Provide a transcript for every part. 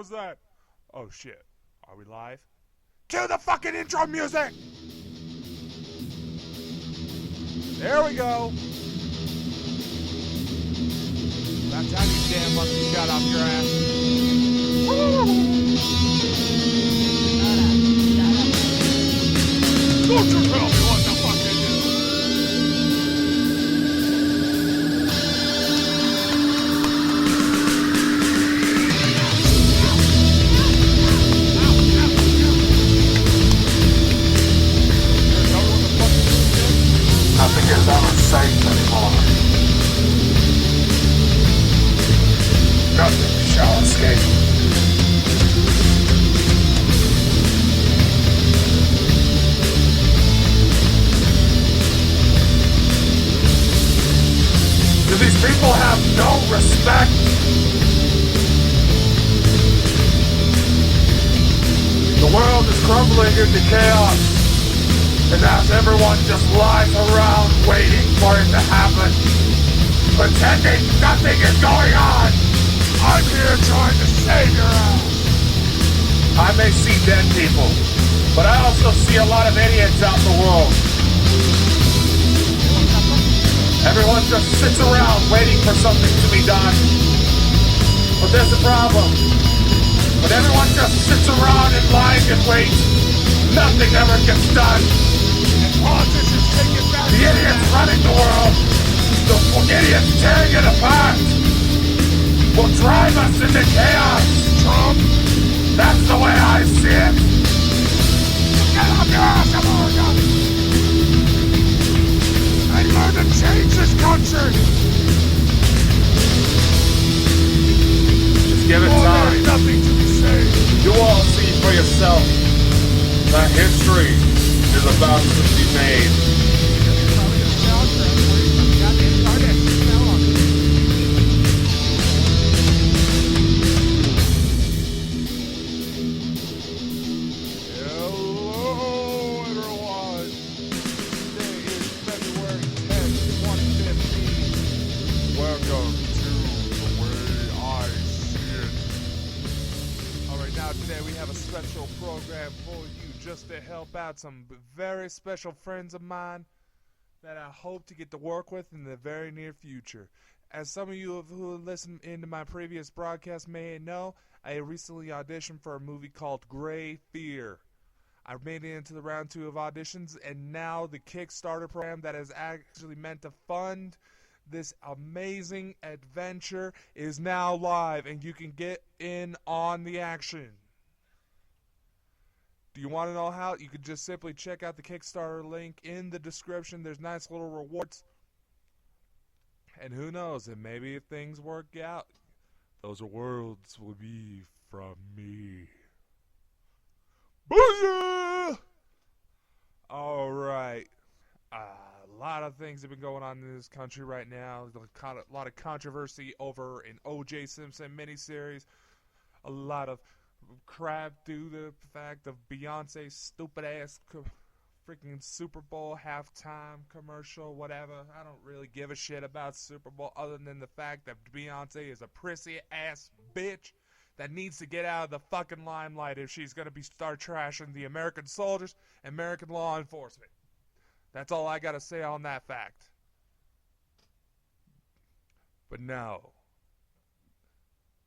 was that? Oh shit. Are we live? Cue the fucking intro music! There we go. About time you damn monkey got off your ass. Don't you tell me what the fuck to do. Nothing is ever safe anymore. Nothing shall escape. Do these people have no respect? The world is crumbling into chaos. And as everyone just lies around waiting for it to happen, pretending nothing is going on, I'm here trying to save your ass. I may see dead people, but I also see a lot of idiots out in the world. Everyone just sits around waiting for something to be done. But there's a problem. When everyone just sits around and lies and waits, nothing ever gets done. Politicians take it back. The idiots running the world, the idiots tearing it apart, will drive us into chaos. Trump. That's the way I see it. Get off your ass, America! And learn to change this country! Just give it time. There's nothing to be saved. You all see for yourself that history is about to be made. Hello, everyone. Today is February 10th, 2015. Welcome to The Way I See It. Alright, now today we have a special program for you just to help out some very special friends of mine that I hope to get to work with in the very near future. As some of you who listened into my previous broadcast may know, I recently auditioned for a movie called Grey Fear. I made it into the round 2 of auditions, and now the Kickstarter program that is actually meant to fund this amazing adventure is now live, and you can get in on the action. Do you want to know how? You can just simply check out the Kickstarter link in the description. There's nice little rewards. And who knows, and maybe if things work out, those rewards will be from me. Booyah! Alright. A lot of things have been going on in this country right now. There's a lot of controversy over an O.J. Simpson miniseries. A lot of crap due to the fact of Beyonce's stupid ass freaking Super Bowl halftime commercial, whatever. I don't really give a shit about Super Bowl other than the fact that Beyonce is a prissy ass bitch that needs to get out of the fucking limelight if she's gonna start trashing the American soldiers, American law enforcement. That's all I gotta say on that fact. But now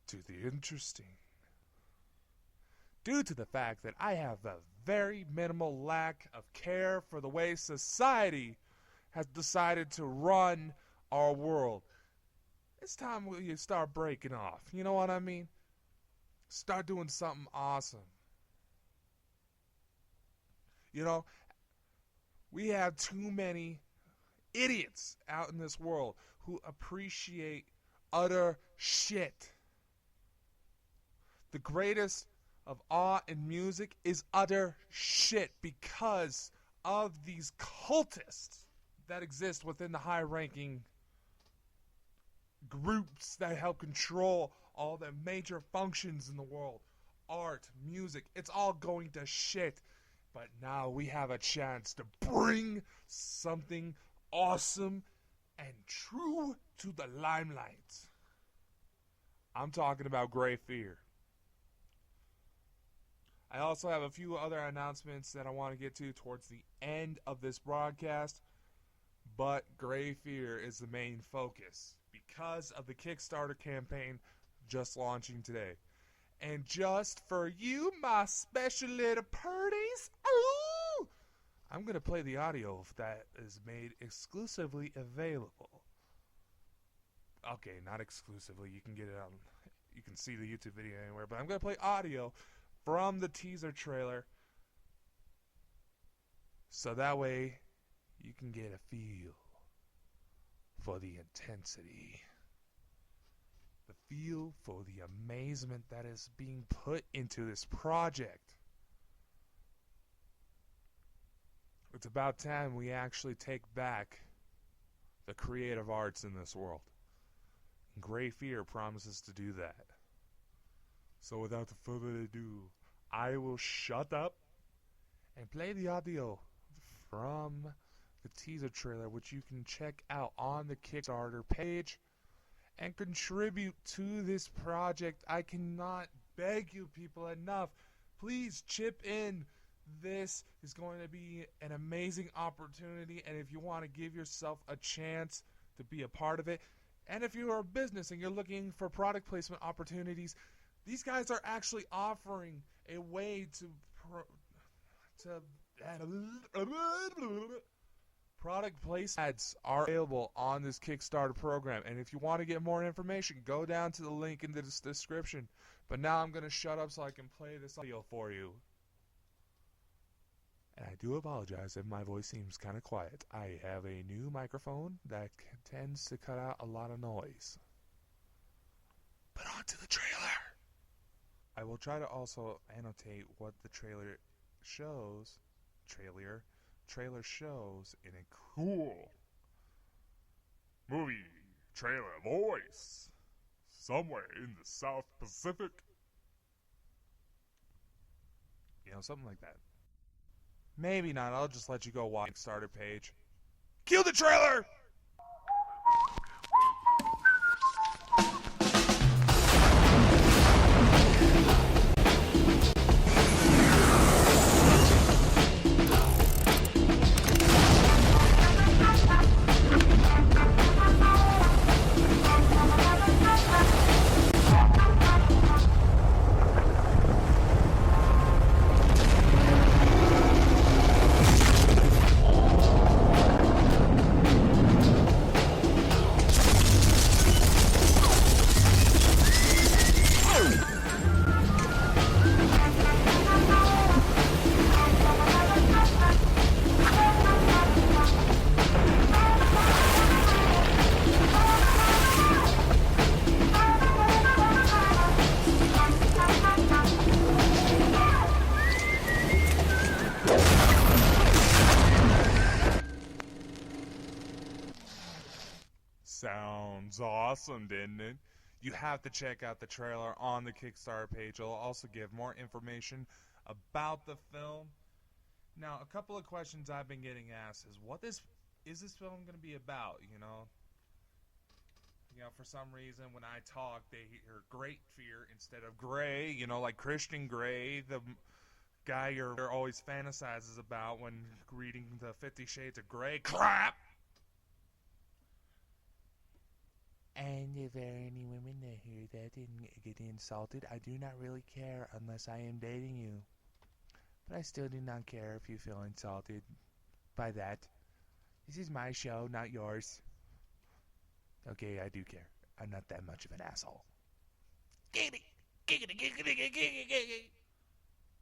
to the interesting. Due to the fact that I have a very minimal lack of care for the way society has decided to run our world, it's time you start breaking off. You know what I mean? Start doing something awesome. You know, we have too many idiots out in this world who appreciate utter shit. The greatest of awe in music is utter shit because of these cultists that exist within the high-ranking groups that help control all the major functions in the world. Art, music, it's all going to shit. But now we have a chance to bring something awesome and true to the limelight. I'm talking about Grey Fear. I also have a few other announcements that I want to get to towards the end of this broadcast, but Grey Fear is the main focus because of the Kickstarter campaign just launching today. And just for you, my special little purties, ooh, I'm going to play the audio that is made exclusively available. Okay, not exclusively. You can get it on, you can see the YouTube video anywhere, but I'm going to play audio from the teaser trailer so that way you can get a feel for the intensity, the feel for the amazement that is being put into this project. It's about time we actually take back the creative arts in this world. Grey Fear promises to do that. So without further ado, I will shut up and play the audio from the teaser trailer, which you can check out on the Kickstarter page and contribute to this project. I cannot beg you people enough. Please chip in. This is going to be an amazing opportunity, and if you want to give yourself a chance to be a part of it, and if you're a business and you're looking for product placement opportunities, these guys are actually offering a way to product place ads are available on this Kickstarter program. And if you want to get more information, go down to the link in the description. But now I'm going to shut up so I can play this audio for you. And I do apologize if my voice seems kind of quiet. I have a new microphone that tends to cut out a lot of noise. But on to the trailer. I will try to also annotate what the trailer shows in a cool movie trailer voice somewhere in the South Pacific. You know, something like that. Maybe not. I'll just let you go watch the Kickstarter page. Cue the trailer! Sounds awesome, didn't it? You have to check out the trailer on the Kickstarter page. It'll also give more information about the film. Now, a couple of questions I've been getting asked is, what is this film going to be about, you know? You know, for some reason, when I talk, they hear Great Fear instead of Grey, you know, like Christian Grey, the guy you're always fantasizes about when reading the 50 Shades of Grey crap. And if there are any women that hear that and get insulted, I do not really care unless I am dating you. But I still do not care if you feel insulted by that. This is my show, not yours. Okay, I do care. I'm not that much of an asshole.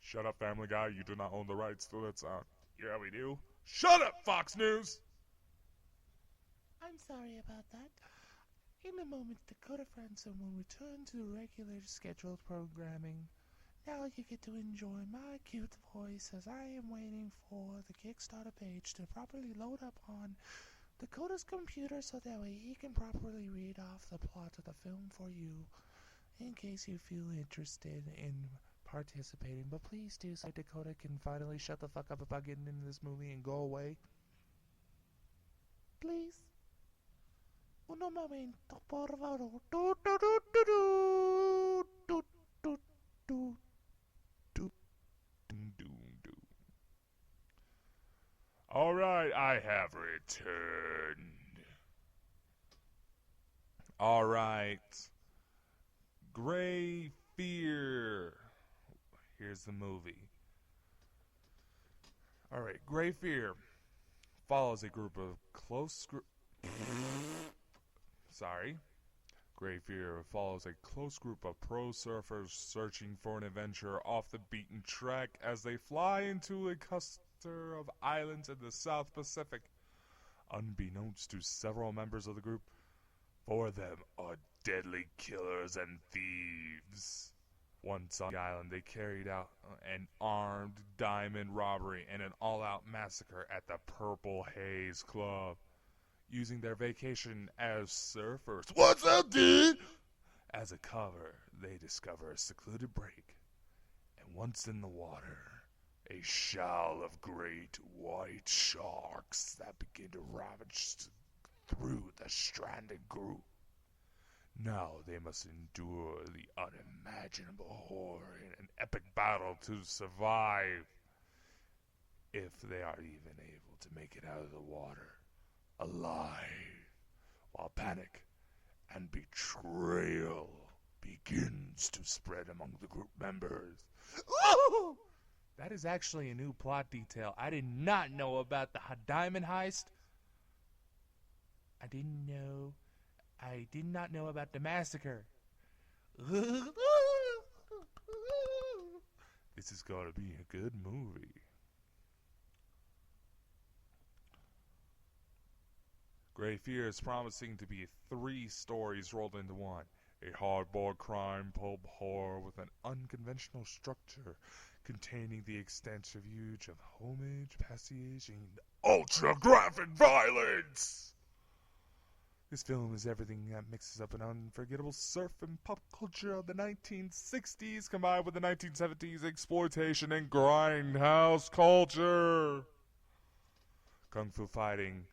Shut up, Family Guy. You do not own the rights to that sound. Yeah, we do. Shut up, Fox News! I'm sorry about that. In a moment, Dakota Frandsen will return to the regular scheduled programming. Now you get to enjoy my cute voice as I am waiting for the Kickstarter page to properly load up on Dakota's computer so that way he can properly read off the plot of the film for you, in case you feel interested in participating. But please do so Dakota can finally shut the fuck up about getting into this movie and go away. Please. Uno momento, por favor. Do, do, do, do, do, do, do, do, do. Alright, I have returned. Alright. Gray Fear. Here's the movie. Alright, Gray Fear follows a group of Gray Fear follows a close group of pro surfers searching for an adventure off the beaten track as they fly into a cluster of islands in the South Pacific. Unbeknownst to several members of the group, 4 of them are deadly killers and thieves. Once on the island, they carried out an armed diamond robbery and an all-out massacre at the Purple Haze Club. Using their vacation as surfers, what's up, dude? As a cover, they discover a secluded break. And once in the water, a shoal of great white sharks that begin to ravage through the stranded group. Now they must endure the unimaginable horror in an epic battle to survive, if they are even able to make it out of the water alive, while panic and betrayal begins to spread among the group members. Ooh! That is actually a new plot detail. I did not know about the diamond heist. I did not know about the massacre. This is going to be a good movie. Gray Fear is promising to be 3 stories rolled into one. A hardboiled crime pulp horror with an unconventional structure containing the extensive use of homage, passage, and ultra-graphic violence. This film is everything that mixes up an unforgettable surf and pop culture of the 1960s combined with the 1970s exploitation and grindhouse culture. Kung fu fighting,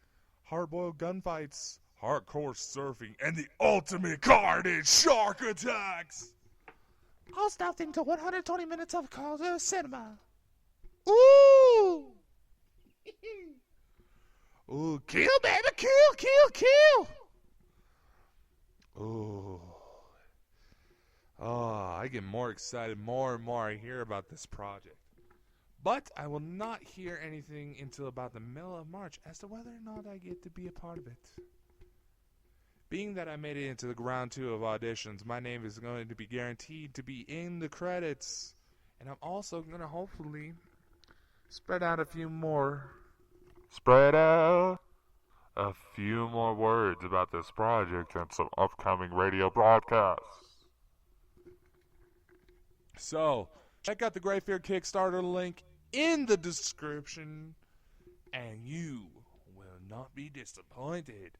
hard-boiled gunfights, hardcore surfing, and the ultimate carnage shark attacks. All stuffed into 120 minutes of cinema. Ooh! Ooh, kill, baby, kill! Ooh. Oh, I get more excited more and more I hear about this project. But I will not hear anything until about the middle of March as to whether or not I get to be a part of it. Being that I made it into the round 2 of auditions, my name is going to be guaranteed to be in the credits. And I'm also going to hopefully spread out a few more words about this project and some upcoming radio broadcasts. So, check out the Gray Fear Kickstarter link in the description, and you will not be disappointed.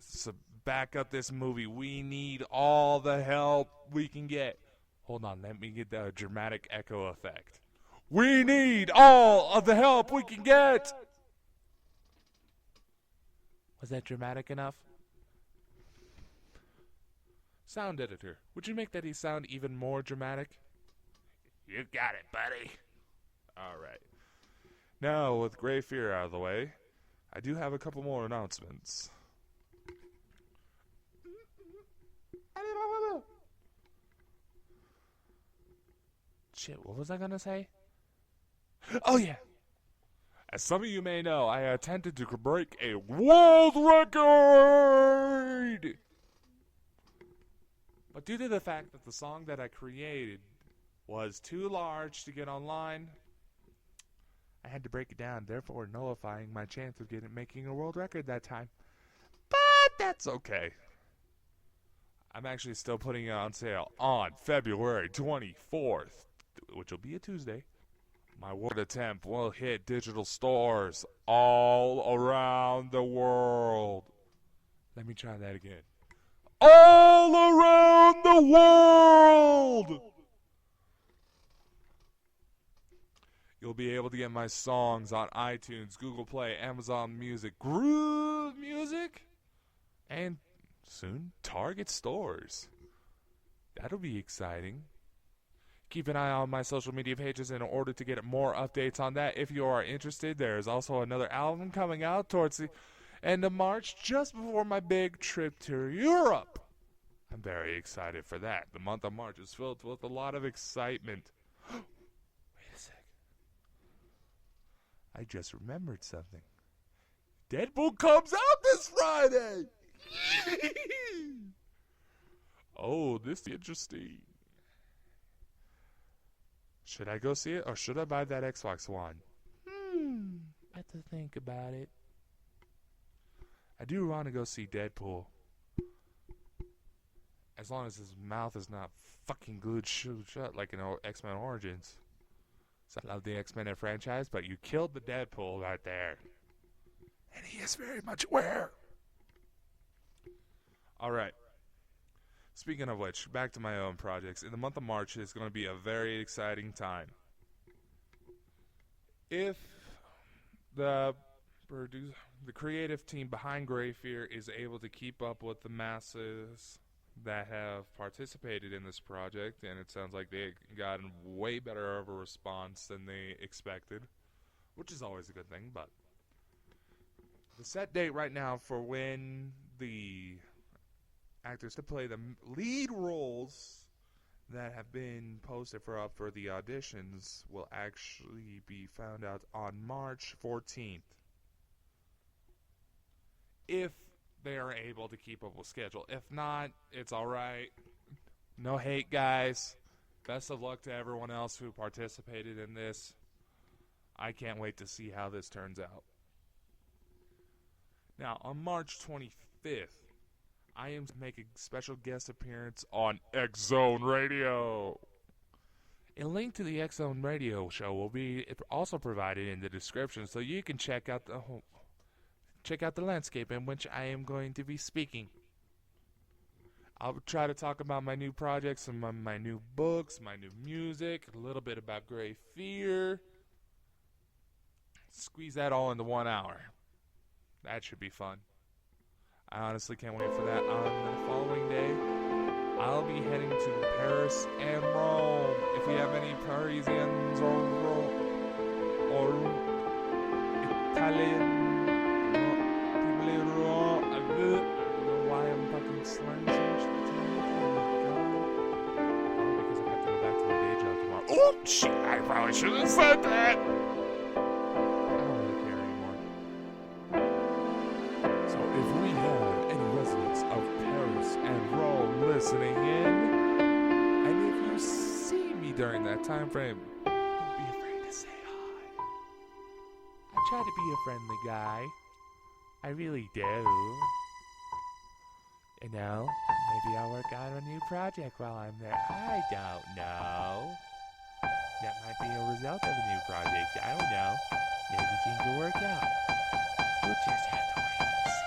So back up this movie. We need all the help we can get. Hold on, let me get the dramatic echo effect. We need all of the help we can get. Was that dramatic enough? Sound editor, would you make that sound even more dramatic? You got it, buddy. Alright. Now, with Gray Fear out of the way, I do have a couple more announcements. Shit, what was I gonna say? Oh yeah! As some of you may know, I attempted to break a world record! But due to the fact that the song that I created was too large to get online, I had to break it down, therefore nullifying my chance of making a world record that time. But that's okay. I'm actually still putting it on sale on February 24th, which will be a Tuesday. My world attempt will hit digital stores all around the world. Let me try that again. All around the world! You'll be able to get my songs on iTunes, Google Play, Amazon Music, Groove Music, and soon Target stores. That'll be exciting. Keep an eye on my social media pages in order to get more updates on that. If you are interested, there is also another album coming out towards the end of March, just before my big trip to Europe. I'm very excited for that. The month of March is filled with a lot of excitement. Wait a sec. I just remembered something. Deadpool comes out this Friday! Oh, this is interesting. Should I go see it, or should I buy that Xbox One? I have to think about it. I do want to go see Deadpool. As long as his mouth is not fucking glued shut like in X-Men Origins. So I love the X-Men franchise, but you killed the Deadpool right there. And he is very much aware. Alright. Speaking of which, back to my own projects. In the month of March is going to be a very exciting time. If the creative team behind Grey Fear is able to keep up with the masses that have participated in this project, and it sounds like they got way better of a response than they expected, which is always a good thing, but the set date right now for when the actors to play the lead roles that have been posted for the auditions will actually be found out on March 14th. If they are able to keep up with schedule. If not, it's alright. No hate, guys. Best of luck to everyone else who participated in this. I can't wait to see how this turns out. Now, on March 25th, I am making a special guest appearance on X Zone Radio. A link to the X Zone Radio show will be also provided in the description, so you can check out the landscape in which I am going to be speaking. I'll try to talk about my new projects, some of my new books, my new music, a little bit about Grey Fear. Squeeze that all into 1 hour. That should be fun. I honestly can't wait for that. On the following day, I'll be heading to Paris and Rome. If you have any Parisians or Italian people in Rome, I don't know why I'm fucking slang so much today. Oh, because I have to go back to my day job tomorrow. Oh, shit, I probably shouldn't have said that. Listening in, and if you see me during that time frame, don't be afraid to say hi. I try to be a friendly guy. I really do. You know, maybe I'll work on a new project while I'm there. I don't know. That might be a result of a new project. I don't know. Maybe things will work out. We'll just have to wait and see.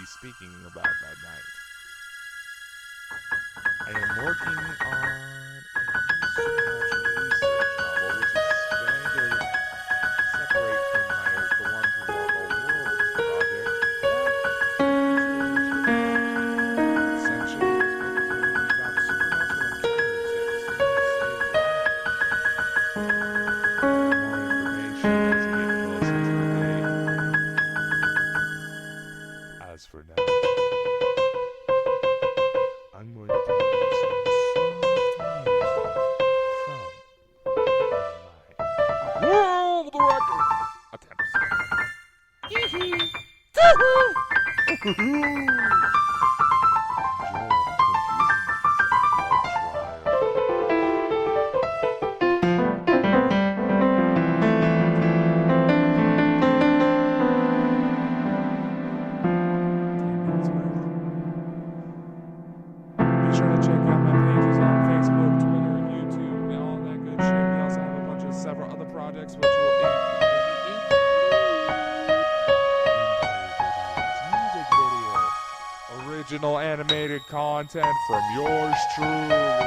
Speaking about that night, I am working on a research novel, which is going to separate from the One to Walk All Worlds project. Essentially, it's going to be about supernatural encounters that seem to save lives. More information as we get closer to the day. As for now, I'm going to tell you some soft music from my world record attempts. Be sure to check out my pages on Facebook, Twitter, YouTube, and all that good shit. We also have a bunch of several other projects which will include music video, original animated content from yours truly.